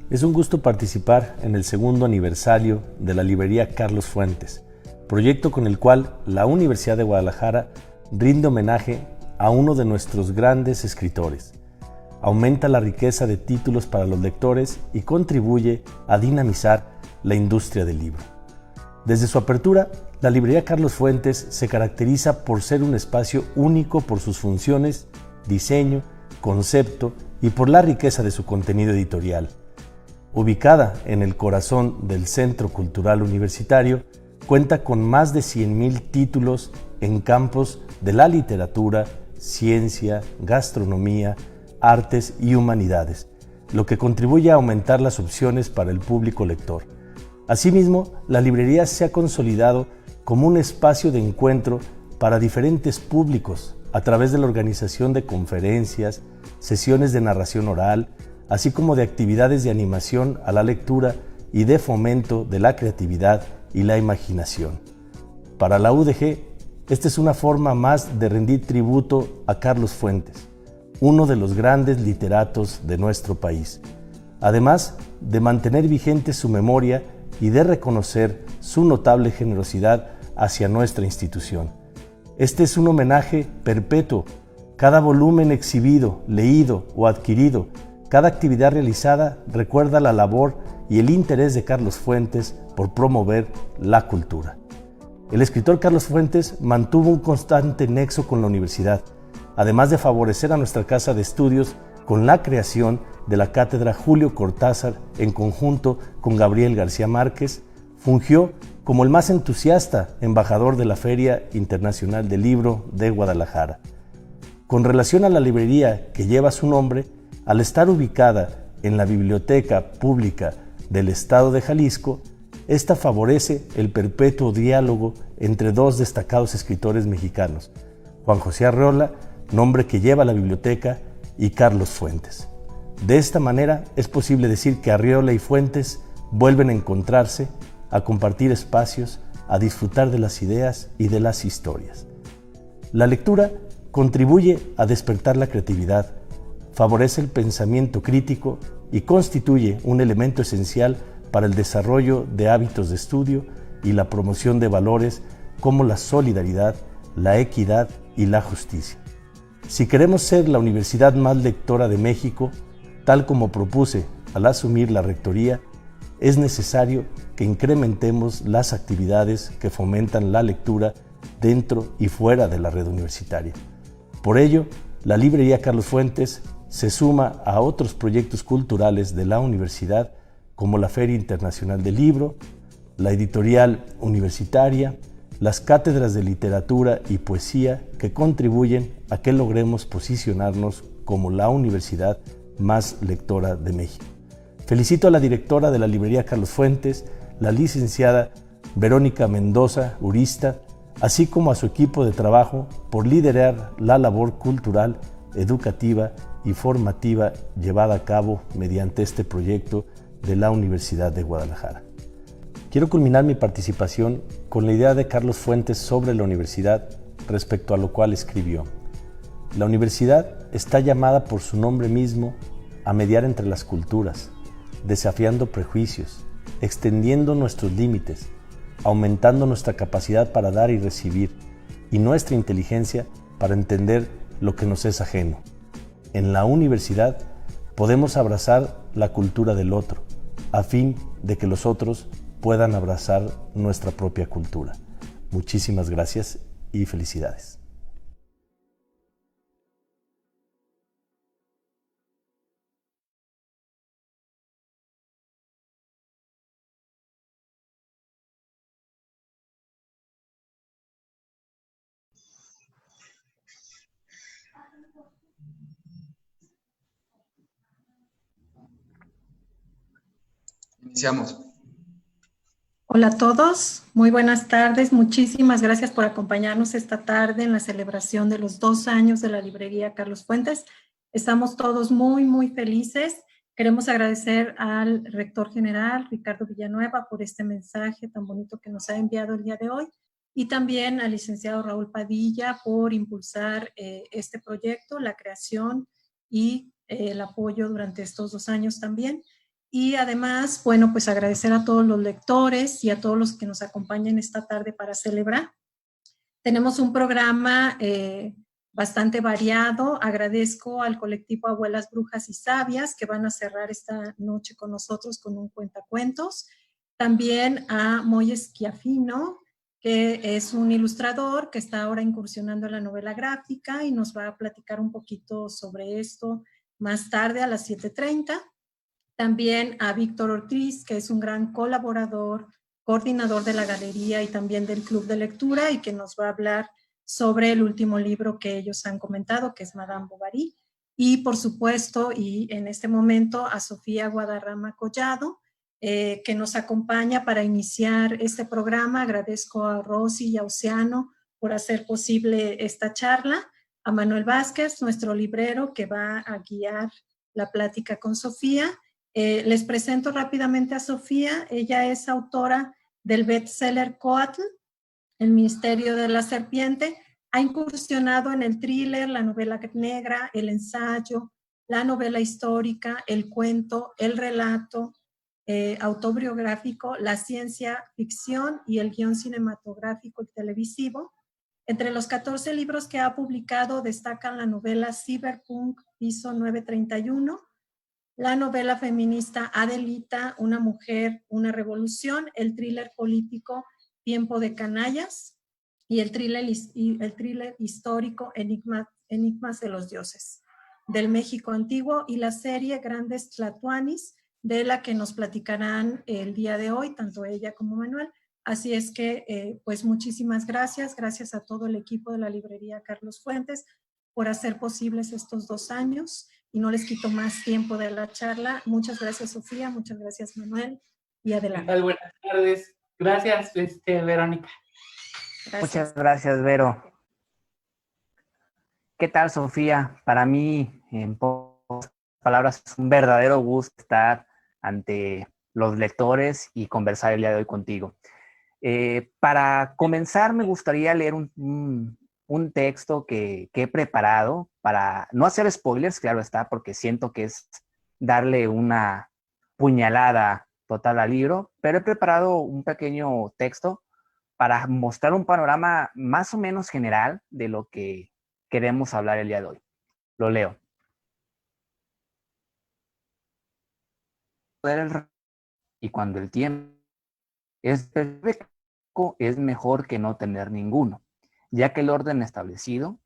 Es un gusto participar en el segundo aniversario de la librería Carlos Fuentes, proyecto con el cual la Universidad de Guadalajara rinde homenaje a uno de nuestros grandes escritores. Aumenta la riqueza de títulos para los lectores y contribuye a dinamizar la industria del libro. Desde su apertura, la librería Carlos Fuentes se caracteriza por ser un espacio único por sus funciones, diseño, concepto y por la riqueza de su contenido editorial. Ubicada en el corazón del Centro Cultural Universitario, cuenta con más de 100,000 títulos en campos de la literatura, ciencia, gastronomía, artes y humanidades, lo que contribuye a aumentar las opciones para el público lector. Asimismo, la librería se ha consolidado como un espacio de encuentro para diferentes públicos a través de la organización de conferencias, sesiones de narración oral, así como de actividades de animación a la lectura y de fomento de la creatividad y la imaginación. Para la UDG, esta es una forma más de rendir tributo a Carlos Fuentes, uno de los grandes literatos de nuestro país, además de mantener vigente su memoria y de reconocer su notable generosidad hacia nuestra institución. Este es un homenaje perpetuo. Cada volumen exhibido, leído o adquirido, cada actividad realizada recuerda la labor y el interés de Carlos Fuentes por promover la cultura. El escritor Carlos Fuentes mantuvo un constante nexo con la universidad, además de favorecer a nuestra casa de estudios con la creación de la Cátedra Julio Cortázar en conjunto con Gabriel García Márquez. Fungió como el más entusiasta embajador de la Feria Internacional del Libro de Guadalajara. Con relación a la librería que lleva su nombre, al estar ubicada en la Biblioteca Pública del Estado de Jalisco, esta favorece el perpetuo diálogo entre dos destacados escritores mexicanos, Juan José Arreola, nombre que lleva la biblioteca, y Carlos Fuentes. De esta manera es posible decir que Arreola y Fuentes vuelven a encontrarse, a compartir espacios, a disfrutar de las ideas y de las historias. La lectura contribuye a despertar la creatividad, favorece el pensamiento crítico y constituye un elemento esencial para el desarrollo de hábitos de estudio y la promoción de valores como la solidaridad, la equidad y la justicia. Si queremos ser la universidad más lectora de México, tal como propuse al asumir la rectoría, es necesario que incrementemos las actividades que fomentan la lectura dentro y fuera de la red universitaria. Por ello, la librería Carlos Fuentes se suma a otros proyectos culturales de la universidad como la Feria Internacional del Libro, la editorial universitaria, las cátedras de literatura y poesía que contribuyen a que logremos posicionarnos como la universidad más lectora de México. Felicito a la directora de la librería Carlos Fuentes, la licenciada Verónica Mendoza Urista, así como a su equipo de trabajo por liderar la labor cultural, educativa y formativa llevada a cabo mediante este proyecto de la Universidad de Guadalajara. Quiero culminar mi participación con la idea de Carlos Fuentes sobre la universidad, respecto a lo cual escribió: la universidad está llamada por su nombre mismo a mediar entre las culturas, desafiando prejuicios, extendiendo nuestros límites, aumentando nuestra capacidad para dar y recibir, y nuestra inteligencia para entender lo que nos es ajeno. En la universidad podemos abrazar la cultura del otro, a fin de que los otros puedan abrazar nuestra propia cultura. Muchísimas gracias y felicidades. Iniciamos. Hola a todos, muy buenas tardes. Muchísimas gracias por acompañarnos esta tarde en la celebración de los 2 años de la librería Carlos Fuentes. Estamos todos muy felices. Queremos agradecer al rector general, Ricardo Villanueva, por este mensaje tan bonito que nos ha enviado el día de hoy, y también al licenciado Raúl Padilla por impulsar este proyecto, la creación y el apoyo durante estos 2 años también. Y además, bueno, pues agradecer a todos los lectores y a todos los que nos acompañan esta tarde para celebrar. Tenemos un programa bastante variado. Agradezco al colectivo Abuelas Brujas y Sabias que van a cerrar esta noche con nosotros con un cuentacuentos. También a Moy Schiaffino, que es un ilustrador que está ahora incursionando en la novela gráfica y nos va a platicar un poquito sobre esto más tarde a las 7:30. También a Víctor Ortiz, que es un gran colaborador, coordinador de la galería y también del club de lectura y que nos va a hablar sobre el último libro que ellos han comentado, que es Madame Bovary. Y por supuesto, y en este momento a Sofía Guadarrama Collado, que nos acompaña para iniciar este programa. Agradezco a Rosy y a Oceano por hacer posible esta charla. A Manuel Vázquez, nuestro librero, que va a guiar la plática con Sofía. Les presento rápidamente a Sofía. Ella es autora del bestseller Coatl, El misterio de la serpiente. Ha incursionado en el thriller, la novela negra, el ensayo, la novela histórica, el cuento, el relato autobiográfico, la ciencia ficción y el guión cinematográfico y televisivo. Entre los 14 libros que ha publicado destacan la novela Cyberpunk Piso 931, la novela feminista Adelita, una mujer, una revolución, el thriller político Tiempo de canallas y el thriller histórico Enigmas de los dioses del México antiguo y la serie Grandes Tlatoanis, de la que nos platicarán el día de hoy, tanto ella como Manuel. Así es que, pues muchísimas gracias. Gracias a todo el equipo de la librería Carlos Fuentes por hacer posibles estos 2 años y no les quito más tiempo de la charla. Muchas gracias, Sofía. Muchas gracias, Manuel. Y adelante. ¿Qué tal? Buenas tardes. Gracias, Verónica. Gracias. Muchas gracias, Vero. ¿Qué tal, Sofía? Para mí, en pocas palabras, es un verdadero gusto estar ante los lectores y conversar el día de hoy contigo. Para comenzar, me gustaría leer un texto que he preparado para no hacer spoilers, claro está, porque siento que es darle una puñalada total al libro, pero he preparado un pequeño texto para mostrar un panorama más o menos general de lo que queremos hablar el día de hoy. Lo leo. Y cuando el tiempo es perfecto, es mejor que no tener ninguno, ya que el orden establecido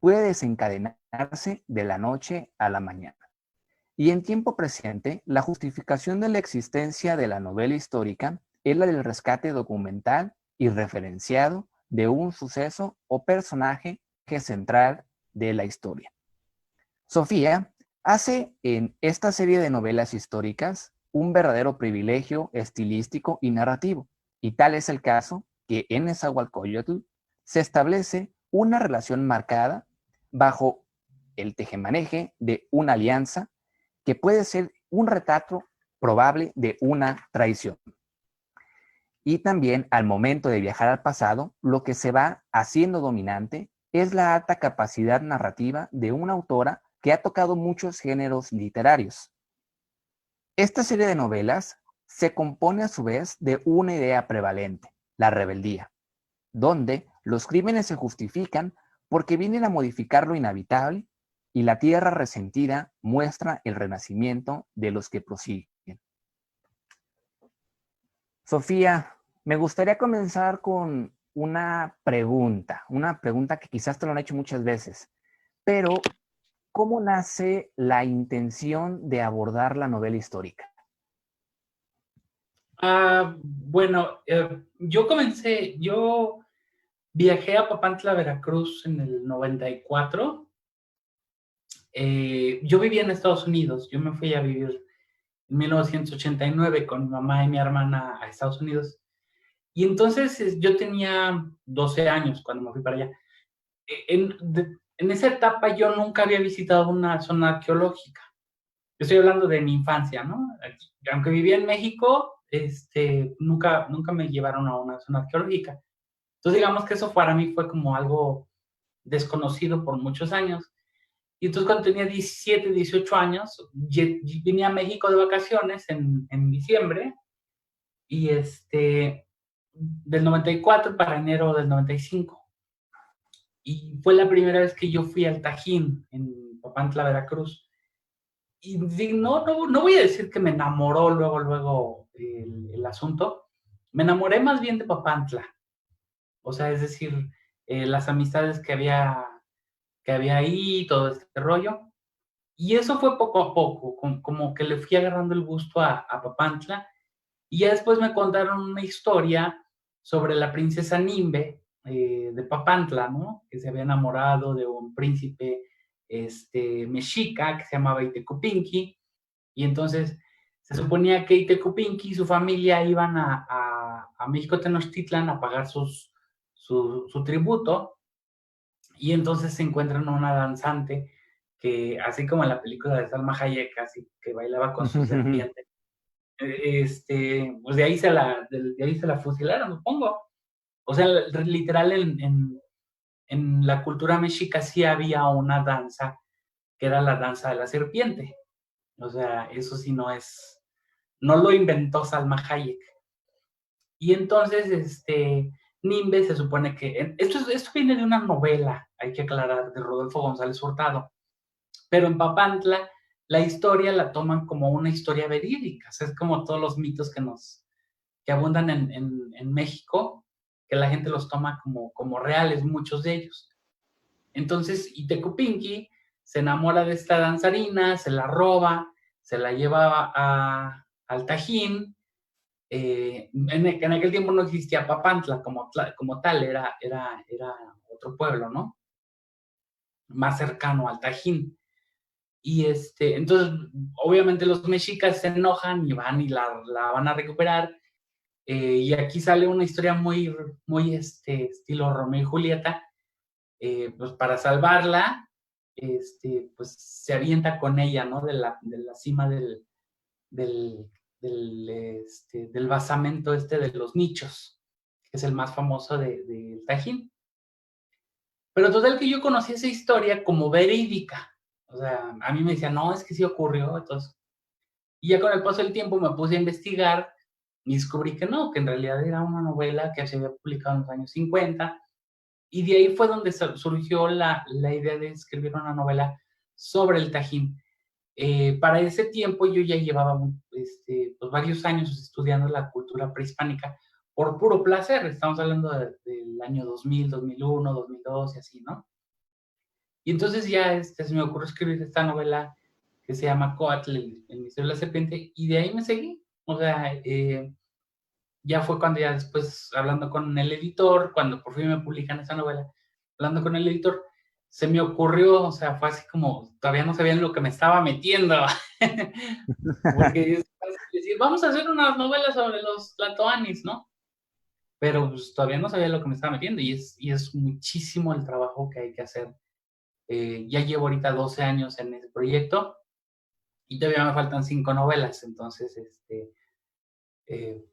puede desencadenarse de la noche a la mañana. Y en tiempo presente, la justificación de la existencia de la novela histórica es la del rescate documental y referenciado de un suceso o personaje central de la historia. Sofía hace en esta serie de novelas históricas un verdadero privilegio estilístico y narrativo, y tal es el caso que en Nezahualcóyotl se establece una relación marcada bajo el tejemaneje de una alianza que puede ser un retrato probable de una traición. Y también al momento de viajar al pasado, lo que se va haciendo dominante es la alta capacidad narrativa de una autora que ha tocado muchos géneros literarios. Esta serie de novelas se compone a su vez de una idea prevalente, la rebeldía, donde los crímenes se justifican porque vienen a modificar lo inhabitable y la tierra resentida muestra el renacimiento de los que prosiguen. Sofía, me gustaría comenzar con una pregunta que quizás te lo han hecho muchas veces, pero ¿cómo nace la intención de abordar la novela histórica? Bueno, yo viajé a Papantla, Veracruz en el 94. Yo vivía en Estados Unidos, yo me fui a vivir en 1989 con mi mamá y mi hermana a Estados Unidos. Y entonces yo tenía 12 años cuando me fui para allá. En esa etapa yo nunca había visitado una zona arqueológica. Yo estoy hablando de mi infancia, ¿no? Aunque vivía en México, nunca me llevaron a una zona arqueológica. Entonces digamos que eso para mí fue como algo desconocido por muchos años. Y entonces cuando tenía 17, 18 años, vine a México de vacaciones en diciembre, y del 94 para enero del 95. Y fue la primera vez que yo fui al Tajín, en Papantla, Veracruz. Y no voy a decir que me enamoró luego el asunto. Me enamoré más bien de Papantla. O sea, es decir, las amistades que había ahí, todo este rollo. Y eso fue poco a poco, como que le fui agarrando el gusto a Papantla. Y ya después me contaron una historia sobre la princesa Nimbe de Papantla, ¿no? Que se había enamorado de un príncipe mexica que se llamaba Itecupinqui. Y entonces se suponía que Itecupinqui y su familia iban a México Tenochtitlan a pagar su tributo. Y entonces se encuentran a una danzante que, así como en la película de Salma Hayek, así que bailaba con su serpiente, pues de ahí se la fusilaron, supongo. O sea, literal en la cultura mexica sí había una danza que era la danza de la serpiente. O sea, eso sí no lo inventó Salma Hayek. Y entonces, Nimbe se supone que, esto viene de una novela, hay que aclarar, de Rodolfo González Hurtado, pero en Papantla la historia la toman como una historia verídica, o sea, es como todos los mitos que abundan en México, que la gente los toma como reales, muchos de ellos. Entonces, Itecupinqui se enamora de esta danzarina, se la roba, se la lleva al Tajín. En aquel tiempo no existía Papantla como tal, era otro pueblo, ¿no? Más cercano al Tajín. Y entonces, obviamente los mexicas se enojan y van y la van a recuperar. Y aquí sale una historia muy, muy estilo Romeo y Julieta. Pues para salvarla, pues se avienta con ella, ¿no? De la cima del basamento de los nichos, que es el más famoso del Tajín. Pero total que yo conocí esa historia como verídica. O sea, a mí me decían, no, es que sí ocurrió. Entonces, y ya con el paso del tiempo me puse a investigar y descubrí que no, que en realidad era una novela que se había publicado en los años 50. Y de ahí fue donde surgió la idea de escribir una novela sobre el Tajín. Para ese tiempo yo ya llevaba pues varios años estudiando la cultura prehispánica por puro placer. Estamos hablando del año 2000, 2001, 2002 y así, ¿no? Y entonces ya se me ocurrió escribir esta novela que se llama Coatl, el misterio de la serpiente, y de ahí me seguí. O sea, ya fue cuando ya después, hablando con el editor, cuando por fin me publican esa novela, hablando con el editor, se me ocurrió, o sea, fue así como, todavía no sabía en lo que me estaba metiendo. Porque es fácil decir, vamos a hacer unas novelas sobre los tlatoanis, ¿no? Pero pues, todavía no sabía en lo que me estaba metiendo, y es muchísimo el trabajo que hay que hacer. Ya llevo ahorita 12 años en ese proyecto, y todavía me faltan 5 novelas, entonces,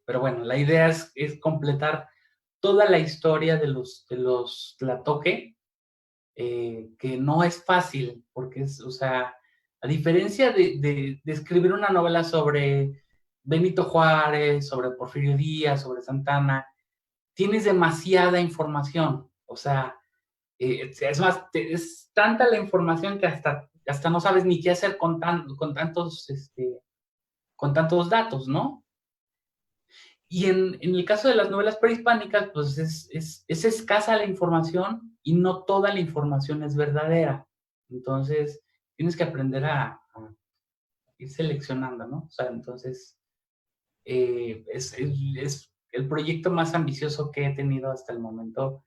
pero bueno, la idea es completar toda la historia de los tlatoque, que no es fácil, porque o sea, a diferencia de escribir una novela sobre Benito Juárez, sobre Porfirio Díaz, sobre Santana, tienes demasiada información. O sea, es más, es tanta la información que hasta no sabes ni qué hacer con tantos datos, ¿no? Y en el caso de las novelas prehispánicas, pues es escasa la información y no toda la información es verdadera. Entonces, tienes que aprender a ir seleccionando, ¿no? O sea, entonces, es el proyecto más ambicioso que he tenido hasta el momento,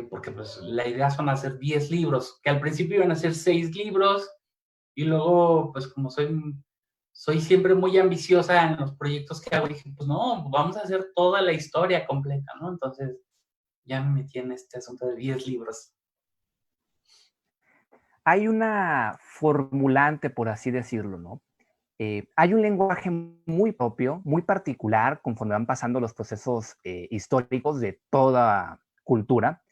porque pues la idea son hacer 10 libros, que al principio iban a ser 6 libros, y luego, pues como soy siempre muy ambiciosa en los proyectos que hago, dije, pues no, vamos a hacer toda la historia completa, ¿no? Entonces ya me metí en este asunto de 10 libros. Hay una formulante, por así decirlo, ¿no? Hay un lenguaje muy propio, muy particular, conforme van pasando los procesos históricos de toda cultura,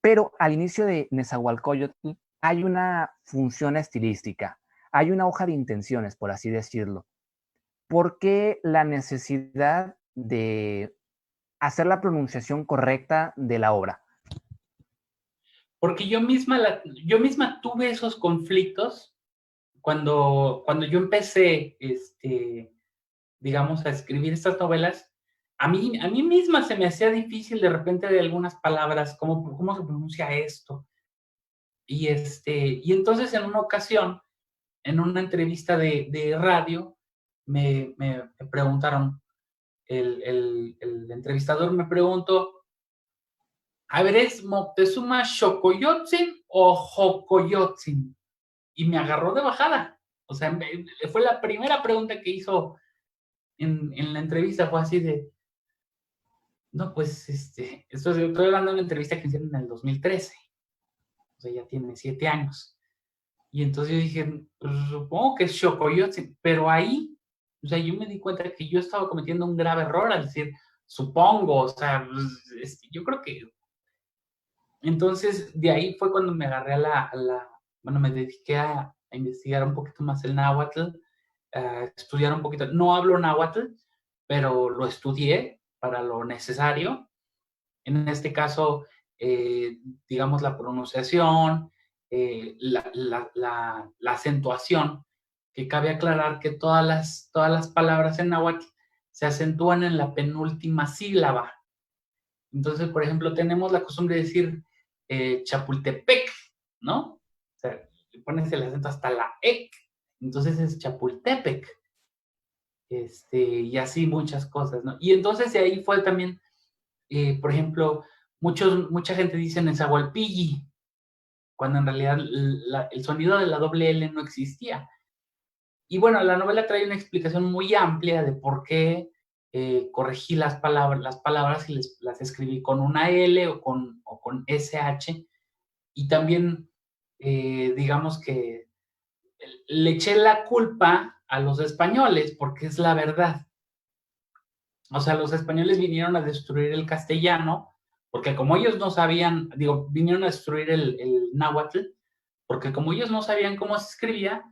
pero al inicio de Nezahualcóyotl hay una función estilística, hay una hoja de intenciones, por así decirlo. ¿Por qué la necesidad de hacer la pronunciación correcta de la obra? Porque yo misma tuve esos conflictos cuando yo empecé, digamos, a escribir estas novelas. A mí misma se me hacía difícil de repente de algunas palabras, cómo se pronuncia esto. Y entonces en una ocasión, en una entrevista de radio, me preguntaron, el entrevistador me preguntó, a ver, ¿es Moctezuma Xocoyotzin o Jocoyotzin? Y me agarró de bajada. O sea, fue la primera pregunta que hizo en la entrevista, fue así de, no, pues, estoy hablando de una entrevista que hicieron en el 2013. O sea, ya tiene 7 años. Y entonces yo dije, pues, supongo que es Xocoyotzin, pero ahí, o sea, yo me di cuenta que yo estaba cometiendo un grave error al decir, supongo, o sea, pues, yo creo que... Entonces, de ahí fue cuando me agarré bueno, me dediqué a investigar un poquito más el náhuatl, a estudiar un poquito. No hablo náhuatl, pero lo estudié para lo necesario. En este caso, digamos, la pronunciación, la acentuación, que cabe aclarar que todas las palabras en náhuatl se acentúan en la penúltima sílaba. Entonces, por ejemplo, tenemos la costumbre de decir Chapultepec, ¿no? O sea, le pones el acento hasta la E, entonces es Chapultepec. Y así muchas cosas, ¿no? Y entonces de ahí fue también, por ejemplo, mucha gente dice Nezahualpilli, cuando en realidad el sonido de la doble L no existía. Y bueno, la novela trae una explicación muy amplia de por qué corregí las palabras y las escribí con una L o con SH. Y también, digamos que le eché la culpa a los españoles, porque es la verdad. O sea, los españoles vinieron a destruir el castellano, porque como ellos no sabían, vinieron a destruir el náhuatl, porque como ellos no sabían cómo se escribía,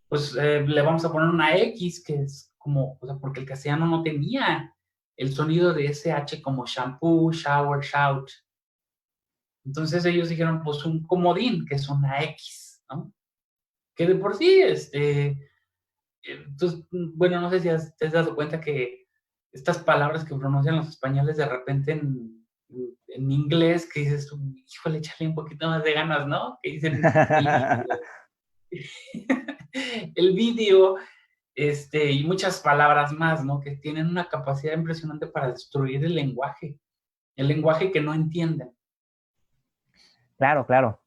pues le vamos a poner una X, que es como, o sea, porque el castellano no tenía el sonido de SH como shampoo, shower, shout. Entonces ellos dijeron, pues un comodín, que es una X, ¿no? Que de por sí, entonces, bueno, no sé si te has dado cuenta que estas palabras que pronuncian los españoles de repente en inglés, que dices, híjole, échale un poquito más de ganas, ¿no? Que dicen el vídeo, y muchas palabras más, ¿no? Que tienen una capacidad impresionante para destruir el lenguaje que no entienden. Claro, claro.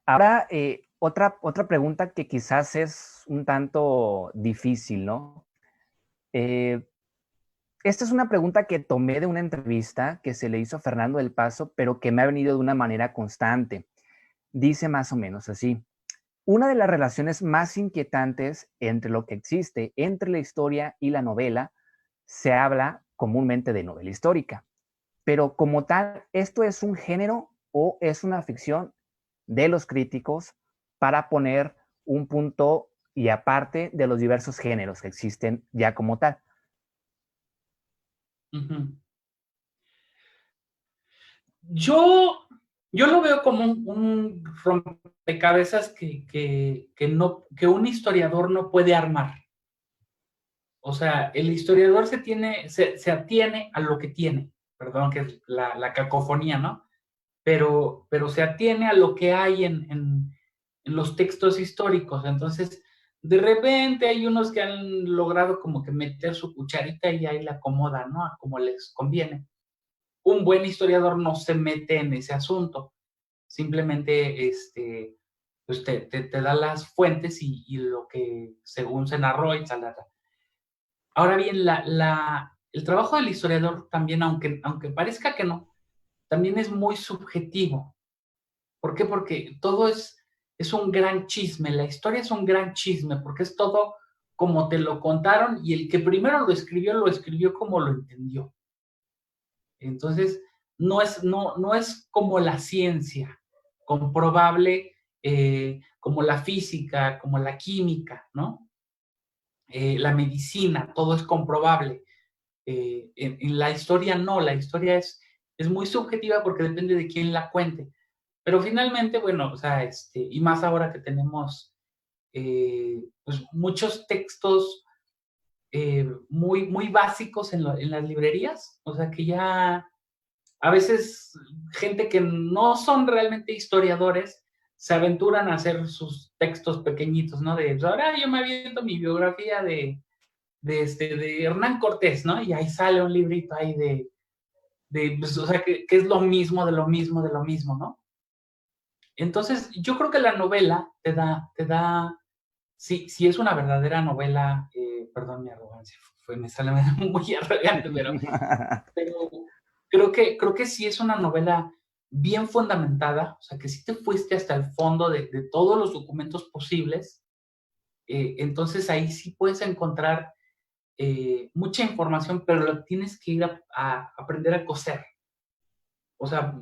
Ahora, otra pregunta que quizás es un tanto difícil, ¿no? Esta es una pregunta que tomé de una entrevista que se le hizo a Fernando del Paso, pero que me ha venido de una manera constante. Dice más o menos así: una de las relaciones más inquietantes entre lo que existe entre la historia y la novela, se habla comúnmente de novela histórica, pero como tal, ¿esto es un género o es una ficción de los críticos para poner un punto y aparte de los diversos géneros que existen ya como tal? Uh-huh. Yo lo veo como un rompecabezas que un historiador no puede armar. O sea, el historiador se atiene a lo que tiene, perdón, que es la cacofonía, ¿no? Pero se atiene a lo que hay en los textos históricos. Entonces, de repente hay unos que han logrado como que meter su cucharita y ahí la acomoda, ¿no? A como les conviene. Un buen historiador no se mete en ese asunto. Simplemente pues te da las fuentes y lo que según se narró y tal. Ahora bien, el trabajo del historiador también, aunque parezca que no, también es muy subjetivo. ¿Por qué? Porque todo es un gran chisme. La historia es un gran chisme, porque es todo como te lo contaron y el que primero lo escribió como lo entendió. Entonces, no es como la ciencia comprobable como la física, como la química, ¿no? La medicina, todo es comprobable. En la historia no, la historia es muy subjetiva porque depende de quién la cuente. Pero finalmente, bueno, o sea, y más ahora que tenemos pues muchos textos muy, muy básicos en las librerías, o sea, que ya a veces gente que no son realmente historiadores se aventuran a hacer sus textos pequeñitos, ¿no? De, ahora yo me aviento mi biografía de Hernán Cortés, ¿no? Y ahí sale un librito ahí pues, o sea, que es lo mismo, de lo mismo, de lo mismo, ¿no? Entonces, yo creo que la novela te da, si es una verdadera novela, perdón mi arrogancia, me sale muy arrogante, pero creo que sí es una novela bien fundamentada, o sea, que sí te fuiste hasta el fondo de todos los documentos posibles, entonces ahí sí puedes encontrar mucha información, pero lo tienes que ir a aprender a coser. O sea,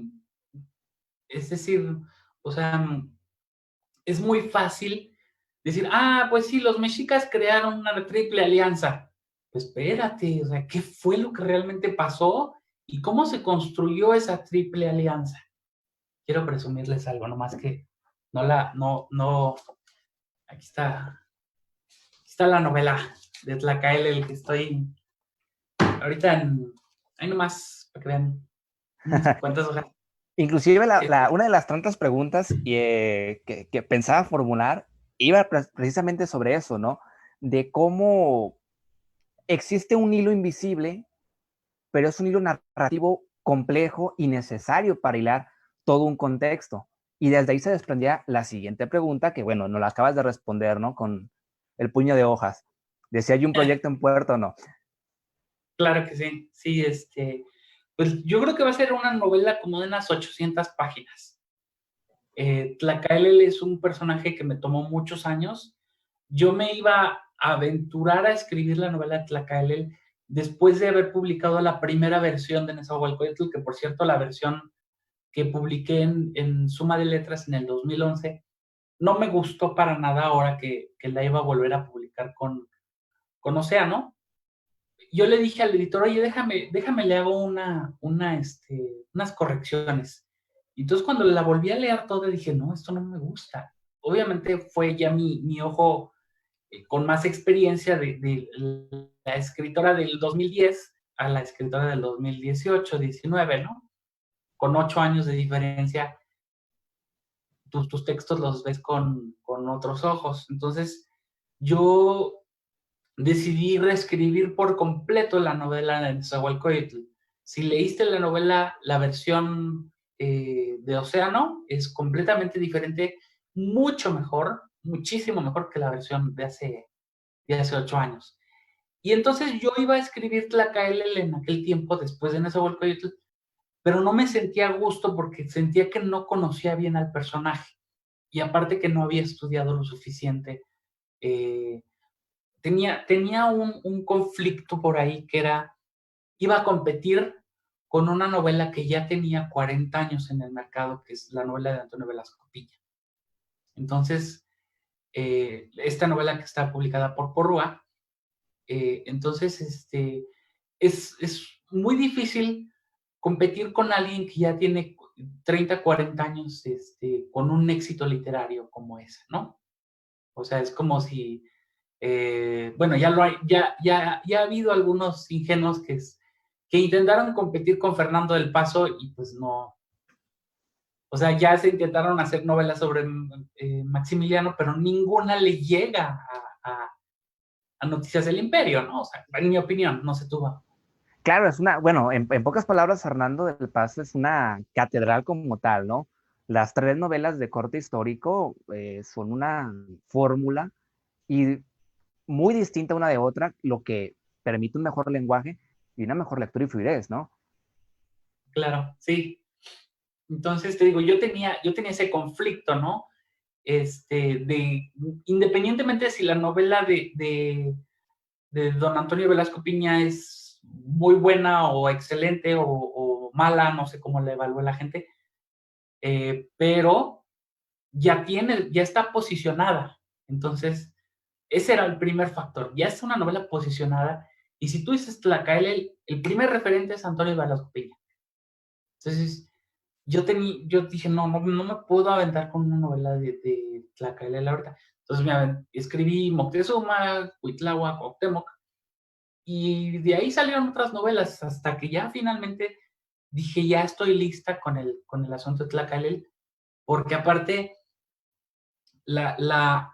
es decir, o sea, es muy fácil decir, pues sí, los mexicas crearon una triple alianza. Pues espérate, o sea, ¿qué fue lo que realmente pasó y cómo se construyó esa triple alianza? Quiero presumirles algo, nomás que no, aquí está la novela de Tlacaelel que estoy ahorita ahí nomás, para que vean cuántas hojas. Inclusive una de las tantas preguntas que pensaba formular iba precisamente sobre eso, ¿no? De cómo existe un hilo invisible, pero es un hilo narrativo complejo y necesario para hilar todo un contexto. Y desde ahí se desprendía la siguiente pregunta, que bueno, no la acabas de responder, ¿no? Con el puño de hojas. De si hay un proyecto en puerto o no. Claro que sí, sí, pues yo creo que va a ser una novela como de unas 800 páginas. Tlacaelel es un personaje que me tomó muchos años. Yo me iba a aventurar a escribir la novela de Tlacaelel después de haber publicado la primera versión de Nezahualcóyotl, que por cierto la versión que publiqué en Suma de Letras en el 2011 no me gustó para nada ahora que la iba a volver a publicar con Océano. Yo le dije al editor, oye, déjame le hago unas correcciones. Y entonces cuando la volví a leer toda dije, no, esto no me gusta. Obviamente fue ya mi ojo con más experiencia de la escritora del 2010 a la escritora del 2018, 19, ¿no? Con 8 años de diferencia, tus textos los ves con otros ojos. Entonces, yo decidí reescribir por completo la novela de Nezahualcóyotl. Si leíste la novela, la versión de Océano es completamente diferente, mucho mejor, muchísimo mejor que la versión de hace 8 años. Y entonces yo iba a escribir Tlacaelel en aquel tiempo, después de Nezahualcóyotl, pero no me sentía a gusto porque sentía que no conocía bien al personaje. Y aparte que no había estudiado lo suficiente. Tenía un conflicto por ahí que era, iba a competir con una novela que ya tenía 40 años en el mercado, que es la novela de Antonio Velasco Piña. Entonces, esta novela que está publicada por Porrúa, entonces, es muy difícil competir con alguien que ya tiene 30, 40 años con un éxito literario como ese, ¿no? O sea, es como si, bueno, ya ha habido algunos ingenuos que intentaron competir con Fernando del Paso y pues no, o sea, ya se intentaron hacer novelas sobre Maximiliano, pero ninguna le llega a Noticias del Imperio, ¿no? O sea, en mi opinión, no se tuvo. Claro, bueno, en pocas palabras, Fernando del Paso es una catedral como tal, ¿no? Las 3 novelas de corte histórico son una fórmula y muy distinta una de otra, lo que permite un mejor lenguaje y una mejor lectura y fluidez, ¿no? Claro, sí. Entonces, te digo, yo tenía ese conflicto, ¿no? Independientemente de si la novela de don Antonio Velasco Piña es muy buena o excelente o mala, no sé cómo la evalúa la gente, pero ya está posicionada. Entonces, ese era el primer factor. Ya es una novela posicionada. Y si tú dices Tlacaelel, el primer referente es Antonio Velasco Piña. Entonces, yo dije, no me puedo aventar con una novela de Tlacaelel ahorita. Entonces escribí Moctezuma, Cuitláhuac, Cuauhtémoc, y de ahí salieron otras novelas hasta que ya finalmente dije, ya estoy lista con el asunto de Tlacaelel, porque aparte,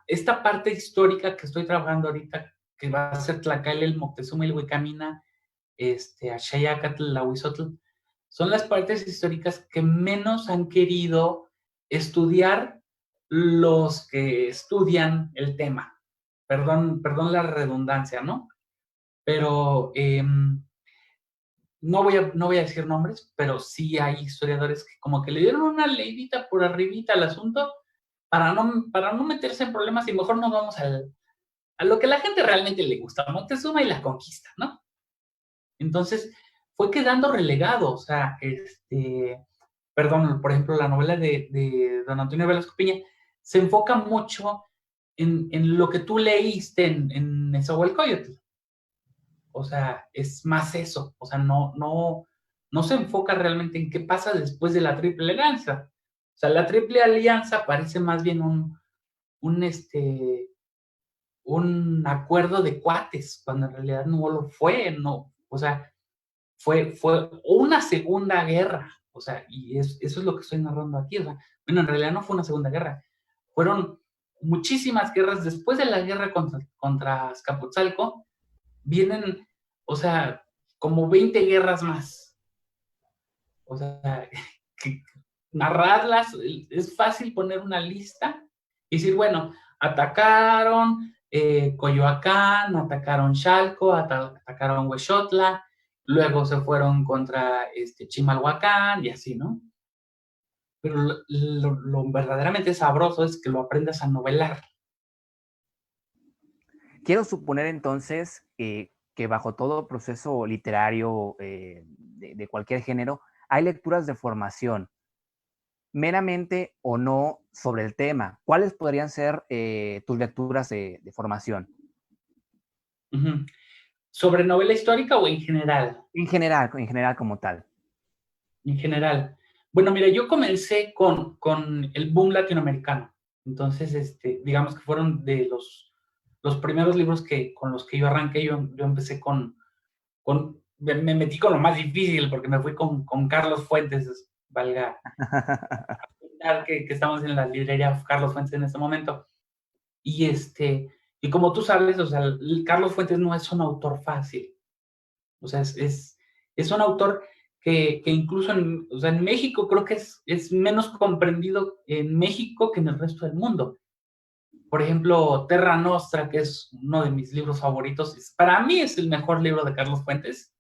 esta parte histórica que estoy trabajando ahorita, que va a ser Tlacaelel, Moctezuma y Huicamina, Axayacatl, Lahuizotl, son las partes históricas que menos han querido estudiar los que estudian el tema. Perdón la redundancia, ¿no? Pero no voy a decir nombres, pero sí hay historiadores que como que le dieron una leidita por arribita al asunto para no meterse en problemas y mejor nos vamos a lo que a la gente realmente le gusta, Moctezuma y la conquista, ¿no? Entonces, fue quedando relegado, o sea, por ejemplo, la novela de don Antonio Velasco Piña se enfoca mucho en lo que tú leíste en Nezahualcóyotl. O sea, es más eso, o sea, no se enfoca realmente en qué pasa después de la Triple Alianza. O sea, la Triple Alianza parece más bien un acuerdo de cuates, cuando en realidad no lo fue, no, o sea, fue una segunda guerra, o sea, y eso es lo que estoy narrando aquí, o sea, bueno, en realidad no fue una segunda guerra, fueron muchísimas guerras después de la guerra contra Azcapotzalco, vienen, o sea, como 20 guerras más, o sea, narrarlas, es fácil poner una lista y decir, bueno, atacaron Coyoacán, atacaron Chalco, atacaron Huexotla, luego se fueron contra Chimalhuacán y así, ¿no? Pero lo verdaderamente sabroso es que lo aprendas a novelar. Quiero suponer entonces que bajo todo proceso literario de cualquier género, hay lecturas de formación, meramente o no sobre el tema. ¿Cuáles podrían ser tus lecturas de formación? Uh-huh. ¿Sobre novela histórica o en general? En general como tal. En general. Bueno, mira, yo comencé con el boom latinoamericano. Entonces, digamos que fueron de los primeros libros con los que yo arranqué. Yo empecé me metí con lo más difícil porque me fui con Carlos Fuentes, valga que estamos en la librería Carlos Fuentes en este momento. Y como tú sabes, o sea, Carlos Fuentes no es un autor fácil. O sea, es un autor que incluso o sea, en México creo que es menos comprendido en México que en el resto del mundo. Por ejemplo, Terra Nostra, que es uno de mis libros favoritos, para mí es el mejor libro de Carlos Fuentes.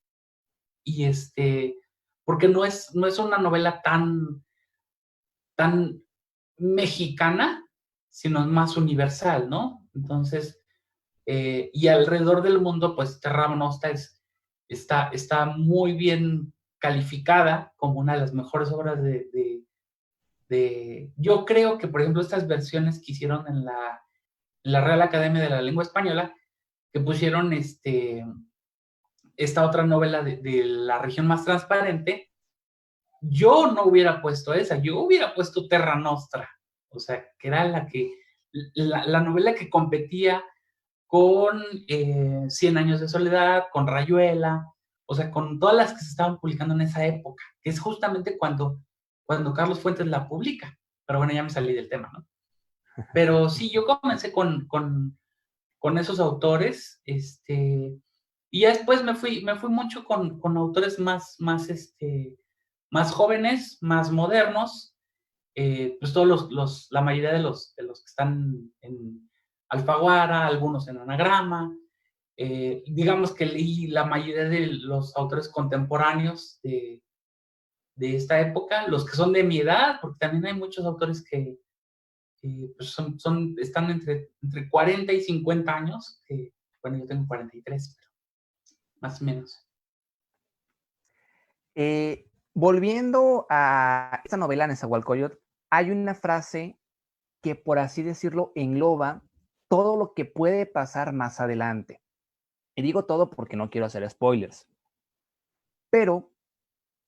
Y porque no es una novela tan mexicana, sino más universal, ¿no? Entonces, y alrededor del mundo, pues Terra Nostra está muy bien calificada como una de las mejores obras yo creo que, por ejemplo, estas versiones que hicieron en la Real Academia de la Lengua Española, que pusieron esta otra novela de La Región Más Transparente, yo no hubiera puesto esa, yo hubiera puesto Terra Nostra, o sea, que era la novela que competía con 100 años de soledad, con Rayuela, o sea, con todas las que se estaban publicando en esa época, que es justamente cuando Carlos Fuentes la publica. Pero bueno, ya me salí del tema, ¿no? Pero sí, yo comencé con esos autores, y ya después me fui mucho con autores más jóvenes, más modernos, pues todos la mayoría de los que están en Alfaguara, algunos en Anagrama, digamos que leí la mayoría de los autores contemporáneos de esta época, los que son de mi edad, porque también hay muchos autores que pues están entre 40 y 50 años, bueno, yo tengo 43, pero más o menos. Volviendo a esta novela Nezahualcóyotl, hay una frase que, por así decirlo, engloba todo lo que puede pasar más adelante. Y digo todo porque no quiero hacer spoilers. Pero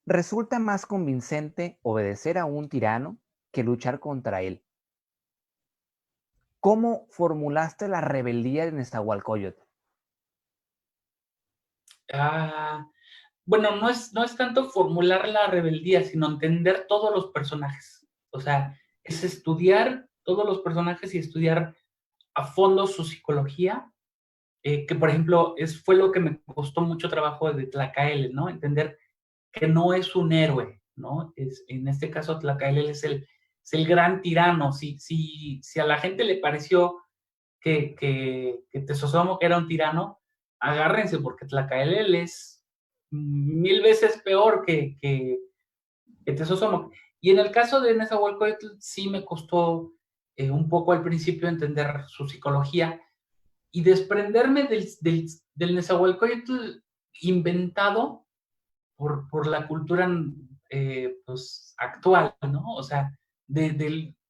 resulta más convincente obedecer a un tirano que luchar contra él. ¿Cómo formulaste la rebeldía de Nezahualcóyotl? Bueno, no es tanto formular la rebeldía, sino entender todos los personajes. O sea, es estudiar todos los personajes y estudiar a fondo su psicología, que por ejemplo fue lo que me costó mucho trabajo de Tlacaele, ¿no? Entender que no es un héroe, ¿no? En este caso Tlacaele es el gran tirano. Si a la gente le pareció que Tezosomoc era un tirano, agárrense, porque Tlacaele es 1000 veces peor que Tezosomoc. Y en el caso de Nezahualcóyotl sí me costó un poco al principio entender su psicología y desprenderme del Nezahualcóyotl inventado por la cultura pues, actual, ¿no? O sea,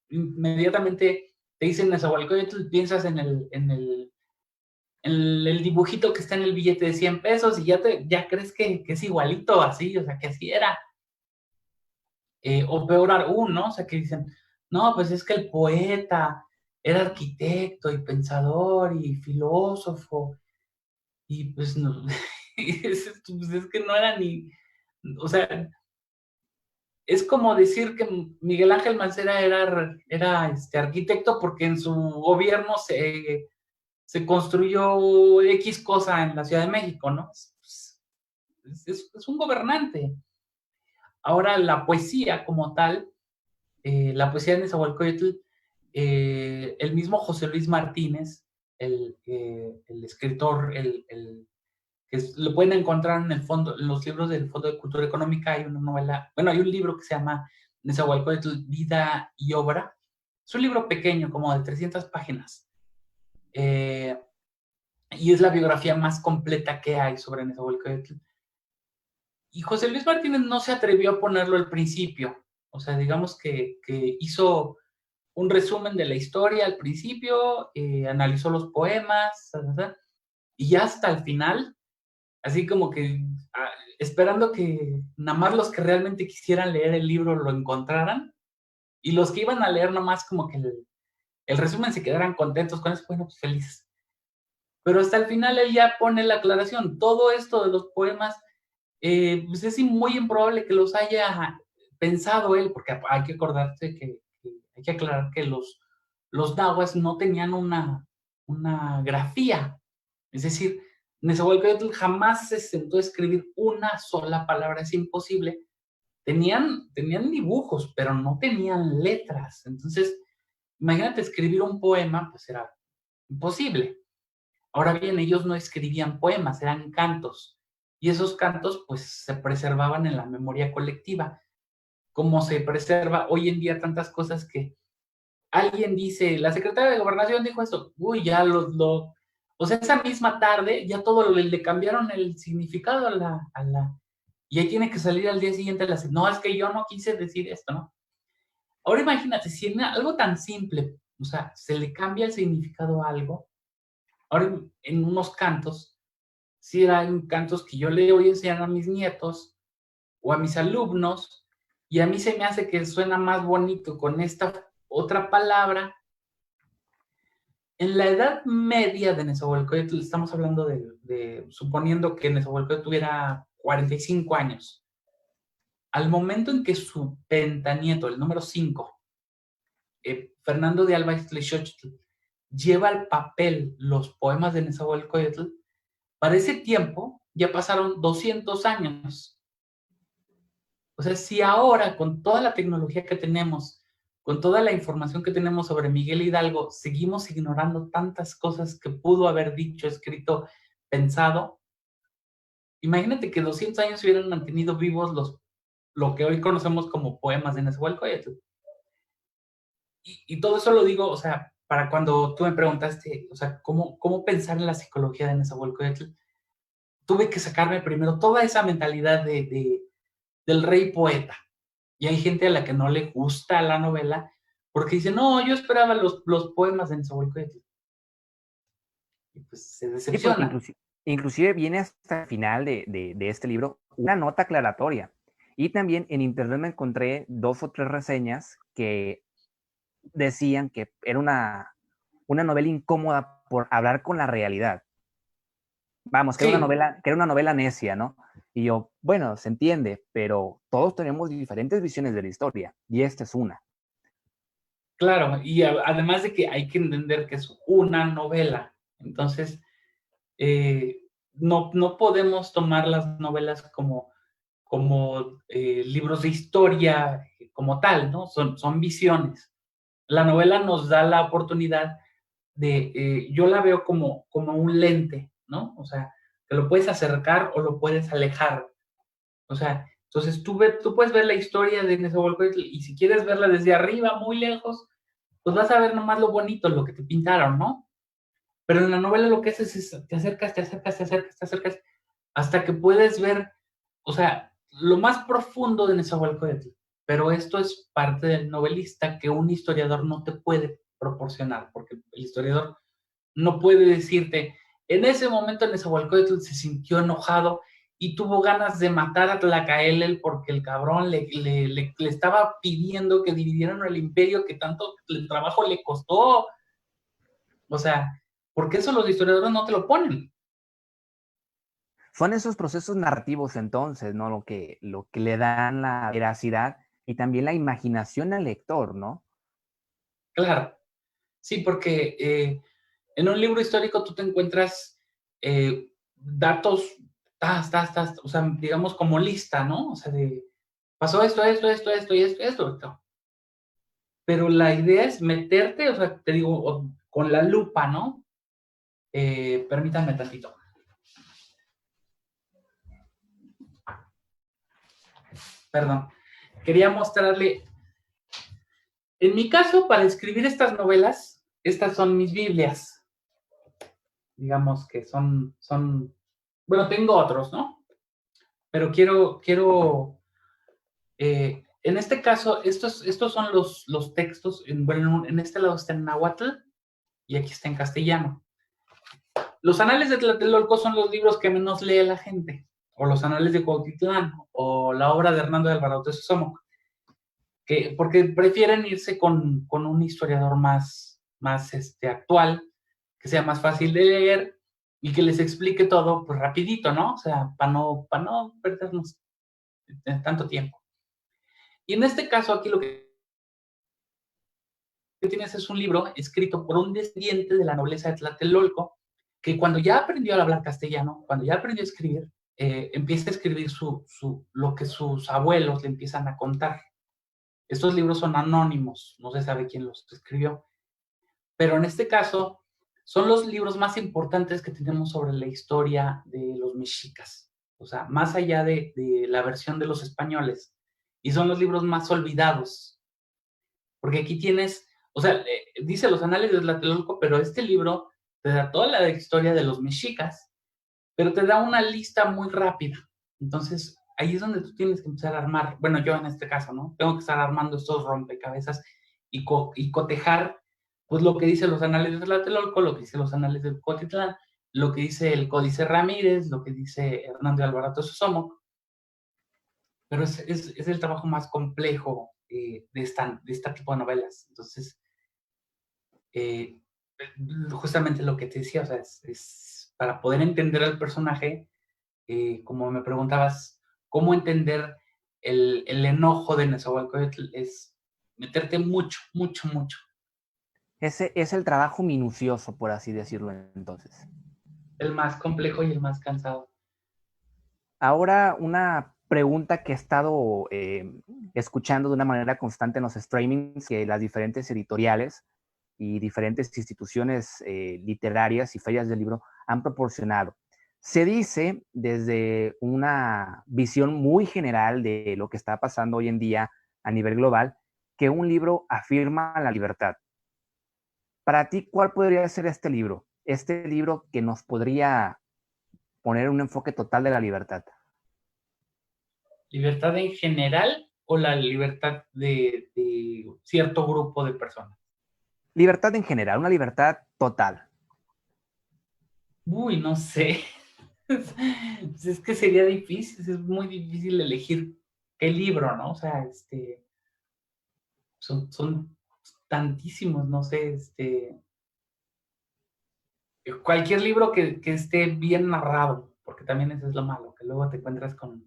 inmediatamente te dicen Nezahualcóyotl, piensas en el dibujito que está en el billete de 100 pesos y ya crees que es igualito así, o sea, que así era. O peor aún, ¿no? O sea, que dicen, no, pues es que el poeta era arquitecto y pensador y filósofo, y pues no, pues es que no era ni, o sea, es como decir que Miguel Ángel Mancera era arquitecto porque en su gobierno se construyó X cosa en la Ciudad de México, ¿no? Es un gobernante. Ahora, la poesía como tal, la poesía de Nezahualcóyotl, el mismo José Luis Martínez, el escritor, que lo pueden encontrar en el fondo, en los libros del Fondo de Cultura Económica, hay una novela, bueno, hay un libro que se llama Nezahualcóyotl, Vida y Obra. Es un libro pequeño, como de 300 páginas. Y es la biografía más completa que hay sobre Nezahualcóyotl. Y José Luis Martínez no se atrevió a ponerlo al principio. O sea, digamos que hizo un resumen de la historia al principio, analizó los poemas, y ya hasta el final, así como que esperando que nada más los que realmente quisieran leer el libro lo encontraran, y los que iban a leer nomás como que el resumen se quedaran contentos con eso, bueno, pues felices. Pero hasta el final él ya pone la aclaración, todo esto de los poemas, pues es muy improbable que los haya pensado él, porque hay que acordarse que hay que aclarar que los nahuas no tenían una grafía, es decir, Nezahualcóyotl jamás se sentó a escribir una sola palabra, es imposible. Tenían dibujos, pero no tenían letras. Entonces, imagínate escribir un poema, pues era imposible. Ahora bien, ellos no escribían poemas, eran cantos. Y esos cantos, pues, se preservaban en la memoria colectiva. Como se preserva hoy en día tantas cosas que alguien dice, la secretaria de Gobernación dijo esto, uy, ya o sea, esa misma tarde ya todo le cambiaron el significado y ahí tiene que salir al día siguiente no, es que yo no quise decir esto, ¿no? Ahora imagínate, si en algo tan simple, o sea, se le cambia el significado a algo, ahora en unos cantos, si eran cantos que yo le voy a enseñar a mis nietos o a mis alumnos, y a mí se me hace que suena más bonito con esta otra palabra. En la Edad Media de Nezahualcóyotl, estamos hablando suponiendo que Nezahualcóyotl tuviera 45 años. Al momento en que su pentanieto, el número 5, Fernando de Alba Ixtlilxóchitl, lleva al papel los poemas de Nezahualcóyotl, para ese tiempo ya pasaron 200 años. O sea, si ahora, con toda la tecnología que tenemos, con toda la información que tenemos sobre Miguel Hidalgo, seguimos ignorando tantas cosas que pudo haber dicho, escrito, pensado. Imagínate que 200 años hubieran mantenido vivos lo que hoy conocemos como poemas de Nezahualcóyotl. Y todo eso lo digo, o sea, para cuando tú me preguntaste, o sea, ¿cómo pensar en la psicología de Nezahualcóyotl? Tuve que sacarme primero toda esa mentalidad del rey poeta. Y hay gente a la que no le gusta la novela porque dice, no, yo esperaba los poemas de Nezahualcóyotl. Y pues se Sí, porque decepciona. inclusive viene hasta el final de este libro una nota aclaratoria. Y también en internet me encontré 2 o 3 reseñas que decían que era una novela incómoda por hablar con la realidad. Vamos, Sí, que era una novela necia, ¿no? Y yo, bueno, se entiende, pero todos tenemos diferentes visiones de la historia, y esta es una. claro, y además de que hay que entender que es una novela, entonces no podemos tomar las novelas como libros de historia como tal, ¿no? Son visiones. La novela nos da la oportunidad yo la veo como un lente, ¿no? O sea, te lo puedes acercar o lo puedes alejar. O sea, entonces tú puedes ver la historia de Nezahualcóyotl y si quieres verla desde arriba, muy lejos, pues vas a ver nomás lo bonito, lo que te pintaron, ¿no? Pero en la novela lo que haces es te acercas, te acercas, te acercas, te acercas, hasta que puedes ver, o sea, lo más profundo de Nezahualcóyotl. Pero esto es parte del novelista que un historiador no te puede proporcionar, porque el historiador no puede decirte, en ese momento Nezahualcóyotl se sintió enojado y tuvo ganas de matar a Tlacaelel porque el cabrón le estaba pidiendo que dividieran el imperio que tanto el trabajo le costó. O sea, porque eso los historiadores no te lo ponen. Son esos procesos narrativos entonces, ¿no? Lo que le dan la veracidad y también la imaginación al lector, ¿no? Claro, sí, porque en un libro histórico tú te encuentras datos, o sea, digamos como lista, ¿no? O sea, pasó esto y esto. Pero la idea es meterte, o sea, te digo, con la lupa, ¿no? Permítanme tantito. Perdón. Quería mostrarle. En mi caso, para escribir estas novelas, estas son mis Biblias. Digamos que bueno, tengo otros, ¿no? Pero en este caso, estos son los textos, bueno, en este lado está en náhuatl y aquí está en castellano. Los anales de Tlatelolco son los libros que menos lee la gente, o los anales de Cuautitlán, o la obra de Hernando de Alvarado de Sésamo, porque prefieren irse con un historiador más actual, que sea más fácil de leer y que les explique todo pues rapidito, ¿no? O sea, para no perdernos tanto tiempo. Y en este caso aquí lo que tienes es un libro escrito por un descendiente de la nobleza de Tlatelolco, que cuando ya aprendió a hablar castellano, cuando ya aprendió a escribir, empieza a escribir lo que sus abuelos le empiezan a contar. Estos libros son anónimos, no se sabe quién los escribió, pero en este caso son los libros más importantes que tenemos sobre la historia de los mexicas, o sea, más allá de la versión de los españoles, y son los libros más olvidados, porque aquí tienes, o sea, dice los anales de Tlatelolco, pero este libro te da toda la historia de los mexicas, pero te da una lista muy rápida. Entonces, ahí es donde tú tienes que empezar a armar, bueno, yo en este caso, ¿no? Tengo que estar armando estos rompecabezas y cotejar, pues, lo que dice los anales de Tlatelolco, lo que dice los anales de Cotitlán, lo que dice el Códice Ramírez, lo que dice Hernando de Alvarado de Sosomoc, pero es el trabajo más complejo de este tipo de novelas. Entonces, eh, justamente lo que te decía, o sea, es para poder entender al personaje, como me preguntabas, cómo entender el enojo de Nezahualcóyotl es meterte mucho, mucho, mucho. Ese es el trabajo minucioso, por así decirlo entonces. El más complejo y el más cansado. Ahora, una pregunta que he estado escuchando de una manera constante en los streamings, que las diferentes editoriales y diferentes instituciones literarias y ferias del libro han proporcionado. Se dice desde una visión muy general de lo que está pasando hoy en día a nivel global, que un libro afirma la libertad. Para ti, ¿cuál podría ser este libro? Este libro que nos podría poner un enfoque total de la libertad. ¿Libertad en general o la libertad de cierto grupo de personas? Libertad en general, una libertad total. Uy, no sé. Es que sería difícil, es muy difícil elegir qué libro, ¿no? O sea, son tantísimos, no sé, cualquier libro que esté bien narrado, porque también eso es lo malo, que luego te encuentras con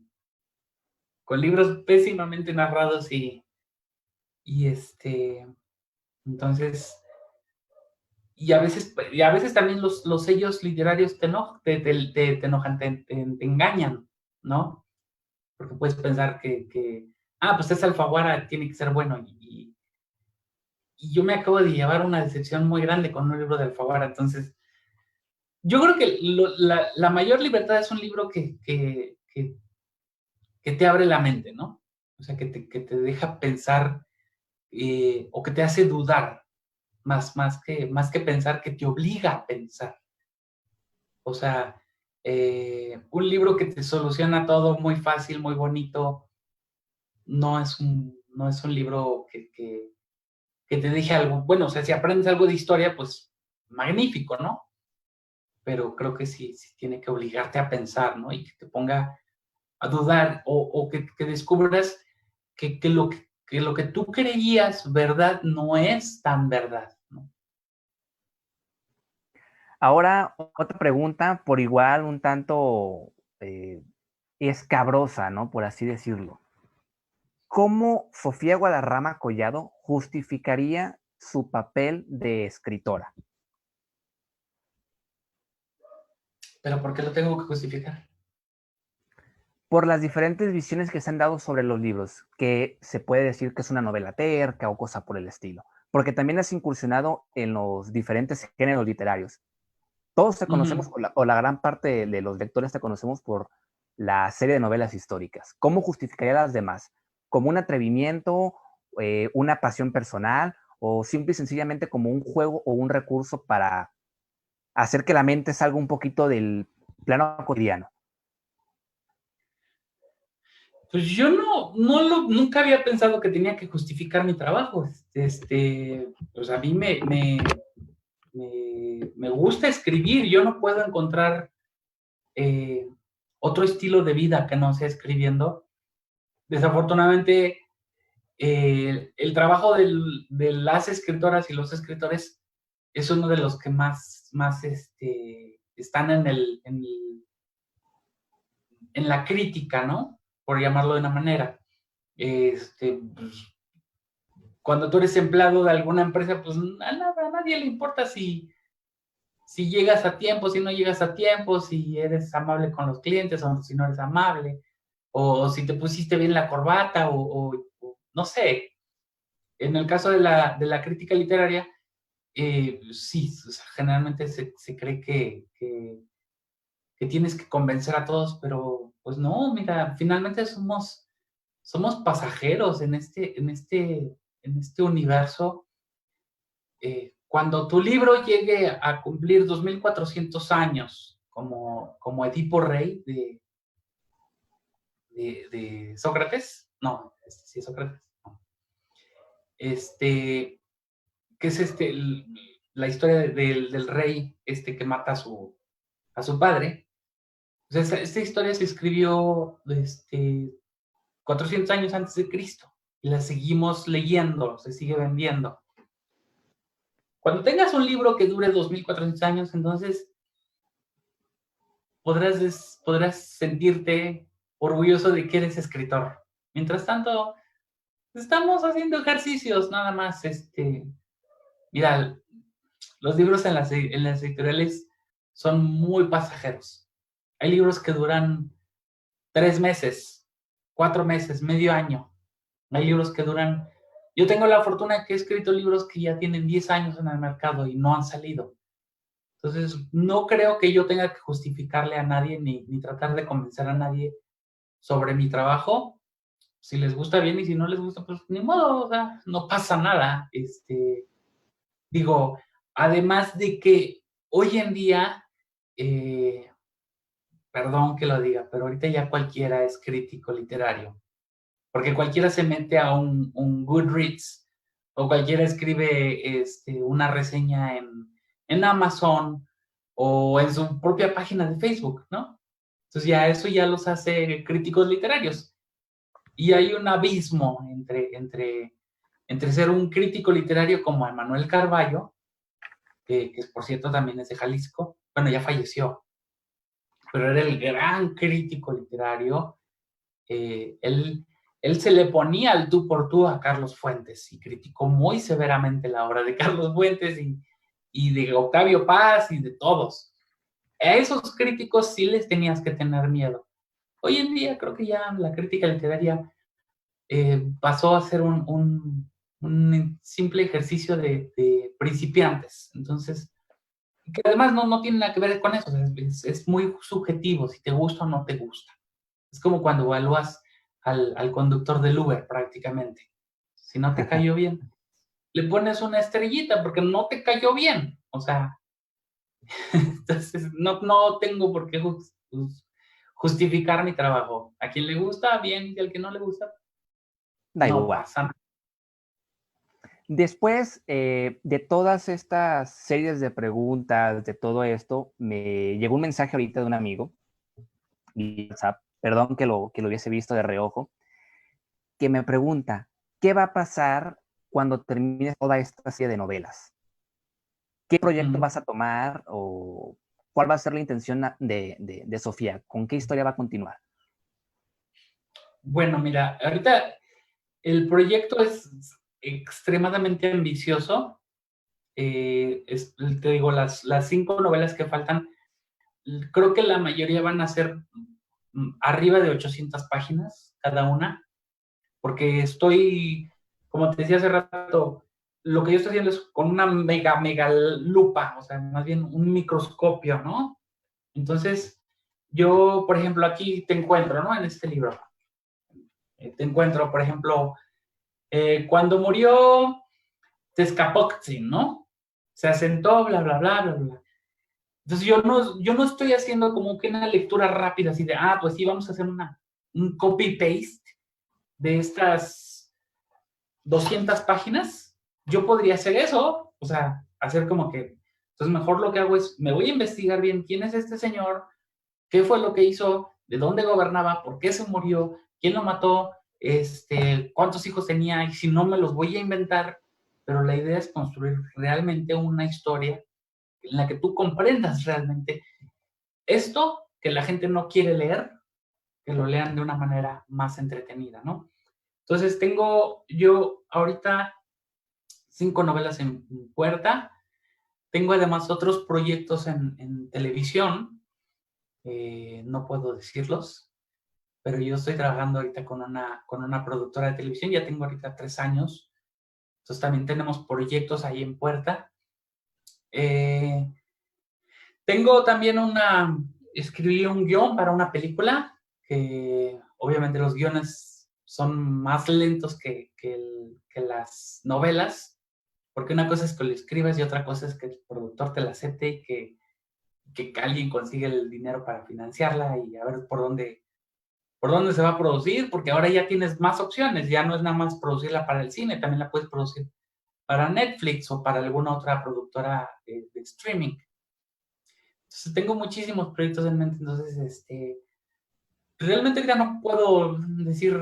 libros pésimamente narrados y entonces, y a veces también los sellos literarios te enojan, te engañan, ¿no? Porque puedes pensar pues es Alfaguara, tiene que ser bueno, y yo me acabo de llevar una decepción muy grande con un libro de Alfaguara, entonces, yo creo que la mayor libertad es un libro que te abre la mente, ¿no? O sea, que te deja pensar o que te hace dudar, más que pensar, que te obliga a pensar. O sea, un libro que te soluciona todo muy fácil, muy bonito, no es un libro que te deje algo. Bueno, o sea, si aprendes algo de historia, pues magnífico, ¿no? Pero creo que sí tiene que obligarte a pensar, ¿no? Y que te ponga a dudar o que descubras que lo que tú creías verdad no es tan verdad, ¿no? Ahora, otra pregunta, por igual un tanto escabrosa, ¿no? Por así decirlo. ¿Cómo Sofía Guadarrama Collado justificaría su papel de escritora? Pero ¿por qué lo tengo que justificar? Por las diferentes visiones que se han dado sobre los libros, que se puede decir que es una novela terca o cosa por el estilo, porque también has incursionado en los diferentes géneros literarios. Todos te conocemos, o la gran parte de los lectores te conocemos por la serie de novelas históricas. ¿Cómo justificaría las demás? ¿Como un atrevimiento, una pasión personal, o simple y sencillamente como un juego o un recurso para hacer que la mente salga un poquito del plano cotidiano? Pues yo nunca había pensado que tenía que justificar mi trabajo. Pues a mí me gusta escribir. Yo no puedo encontrar otro estilo de vida que no sea escribiendo. Desafortunadamente, el trabajo de las escritoras y los escritores es uno de los que más están en la crítica, ¿no? Por llamarlo de una manera. Pues, cuando tú eres empleado de alguna empresa, pues a nadie le importa si llegas a tiempo, si no llegas a tiempo, si eres amable con los clientes o si no eres amable, o si te pusiste bien la corbata, o no sé. En el caso de la crítica literaria, sí, o sea, generalmente se cree que tienes que convencer a todos, pero pues no, mira, finalmente somos pasajeros en este universo. Cuando tu libro llegue a cumplir 2400 años, como Edipo Rey de Sócrates, no, sí es Sócrates, no. Que es la historia del rey que mata a su padre. O sea, esta historia se escribió 400 años antes de Cristo y la seguimos leyendo, se sigue vendiendo. Cuando tengas un libro que dure 2400 años, entonces podrás sentirte orgulloso de que eres escritor. Mientras tanto, estamos haciendo ejercicios nada más. Mira, los libros en las editoriales son muy pasajeros. Hay libros que duran 3 meses, 4 meses, medio año. Hay libros que duran... Yo tengo la fortuna que he escrito libros que ya tienen 10 años en el mercado y no han salido. Entonces, no creo que yo tenga que justificarle a nadie ni tratar de convencer a nadie sobre mi trabajo. Si les gusta bien y si no les gusta, pues ni modo, o sea, no pasa nada. Digo, además de que hoy en día, perdón que lo diga, pero ahorita ya cualquiera es crítico literario. porque cualquiera se mete a un Goodreads o cualquiera escribe una reseña en Amazon o en su propia página de Facebook, ¿no? Entonces ya eso ya los hace críticos literarios. Y hay un abismo entre ser un crítico literario como Emanuel Carballo, que por cierto también es de Jalisco, bueno, ya falleció, pero era el gran crítico literario. Él se le ponía al tú por tú a Carlos Fuentes y criticó muy severamente la obra de Carlos Fuentes y de Octavio Paz y de todos. A esos críticos sí les tenías que tener miedo. Hoy en día creo que ya la crítica literaria pasó a ser un simple ejercicio de principiantes. Entonces, que además no tiene nada que ver con eso. Es muy subjetivo si te gusta o no te gusta. Es como cuando evalúas al conductor del Uber prácticamente. Si no te cayó bien, le pones una estrellita porque no te cayó bien. O sea, entonces no tengo por qué justificar mi trabajo. A quien le gusta, bien, y al que no le gusta, Da no igual. pasa nada. Después de todas estas series de preguntas, de todo esto, me llegó un mensaje ahorita de un amigo, y WhatsApp, perdón que lo hubiese visto de reojo, que me pregunta, ¿qué va a pasar cuando termines toda esta serie de novelas? ¿Qué proyecto vas a tomar o cuál va a ser la intención de Sofía? ¿Con qué historia va a continuar? Bueno, mira, ahorita el proyecto es extremadamente ambicioso. Te digo, las 5 novelas que faltan, creo que la mayoría van a ser arriba de 800 páginas cada una, porque estoy, como te decía hace rato, lo que yo estoy haciendo es con una mega lupa, o sea, más bien un microscopio, ¿no? Entonces, yo, por ejemplo, aquí te encuentro, ¿no? En este libro. Te encuentro, por ejemplo, cuando murió Tezcatlipoca, ¿no? Se asentó, bla, bla, bla, bla, bla. Entonces yo no estoy haciendo como que una lectura rápida así de, pues sí, vamos a hacer un copy-paste de estas 200 páginas. Yo podría hacer eso, o sea, hacer como que, entonces mejor lo que hago es, me voy a investigar bien quién es este señor, qué fue lo que hizo, de dónde gobernaba, por qué se murió, quién lo mató, cuántos hijos tenía, y si no me los voy a inventar, pero la idea es construir realmente una historia en la que tú comprendas realmente esto que la gente no quiere leer, que lo lean de una manera más entretenida, ¿no? Entonces tengo yo ahorita 5 novelas en puerta, tengo además otros proyectos en televisión, no puedo decirlos, pero yo estoy trabajando ahorita con una productora de televisión, ya tengo ahorita 3 años, entonces también tenemos proyectos ahí en puerta. Tengo también escribí un guión para una película, que obviamente los guiones son más lentos que las novelas, porque una cosa es que lo escribas y otra cosa es que el productor te la acepte y que alguien consiga el dinero para financiarla y a ver por dónde se va a producir, porque ahora ya tienes más opciones, ya no es nada más producirla para el cine, también la puedes producir para Netflix o para alguna otra productora de streaming. Entonces, tengo muchísimos proyectos en mente, entonces, realmente ya no puedo decir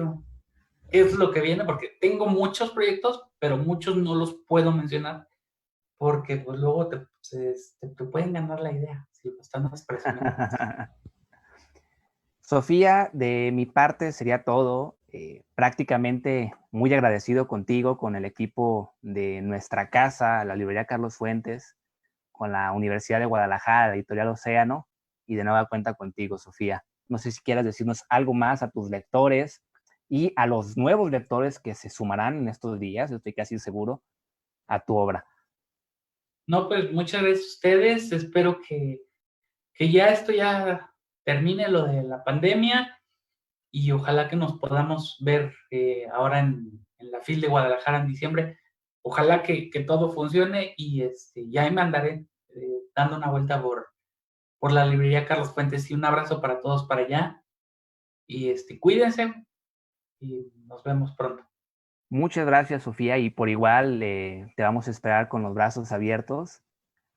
qué es lo que viene, porque tengo muchos proyectos, pero muchos no los puedo mencionar, porque pues luego te pueden ganar la idea, si lo están expresando. Sofía, de mi parte sería todo. Prácticamente muy agradecido contigo, con el equipo de nuestra casa, la librería Carlos Fuentes, con la Universidad de Guadalajara, la Editorial Océano, y de nueva cuenta contigo, Sofía. No sé si quieras decirnos algo más a tus lectores y a los nuevos lectores que se sumarán en estos días, estoy casi seguro, a tu obra. No, pues muchas gracias a ustedes. Espero que ya esto ya termine lo de la pandemia y ojalá que nos podamos ver ahora en la FIL de Guadalajara en diciembre. Ojalá que todo funcione y ya me andaré dando una vuelta por la librería Carlos Fuentes y un abrazo para todos para allá y cuídense. y nos vemos pronto. Muchas gracias, Sofía, y por igual te vamos a esperar con los brazos abiertos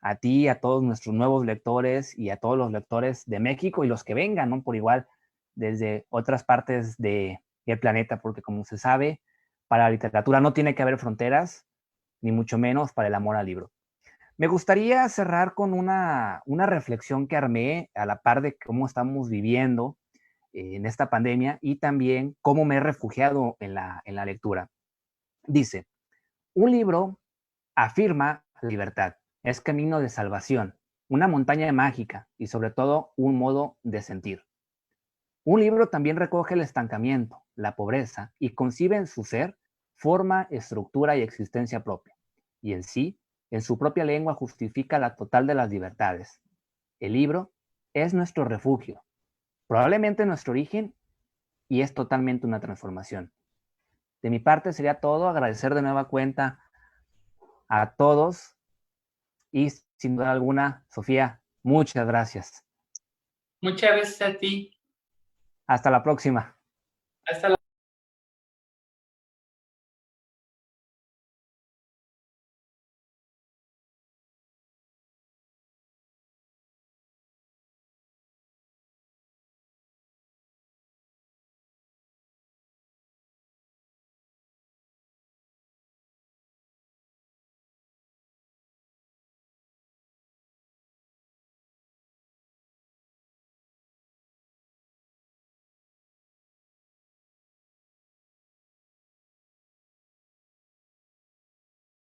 a ti, a todos nuestros nuevos lectores y a todos los lectores de México y los que vengan, ¿no? Por igual desde otras partes del planeta, porque como se sabe, para la literatura no tiene que haber fronteras, ni mucho menos para el amor al libro. Me gustaría cerrar con una reflexión que armé a la par de cómo estamos viviendo en esta pandemia y también cómo me he refugiado en la lectura. Dice, un libro afirma la libertad, es camino de salvación, una montaña mágica y sobre todo un modo de sentir. Un libro también recoge el estancamiento, la pobreza y concibe en su ser forma, estructura y existencia propia. Y en sí, en su propia lengua justifica la total de las libertades. El libro es nuestro refugio, probablemente nuestro origen y es totalmente una transformación. De mi parte sería todo, agradecer de nueva cuenta a todos y sin duda alguna, Sofía, muchas gracias. Muchas gracias a ti. Hasta la próxima. Hasta la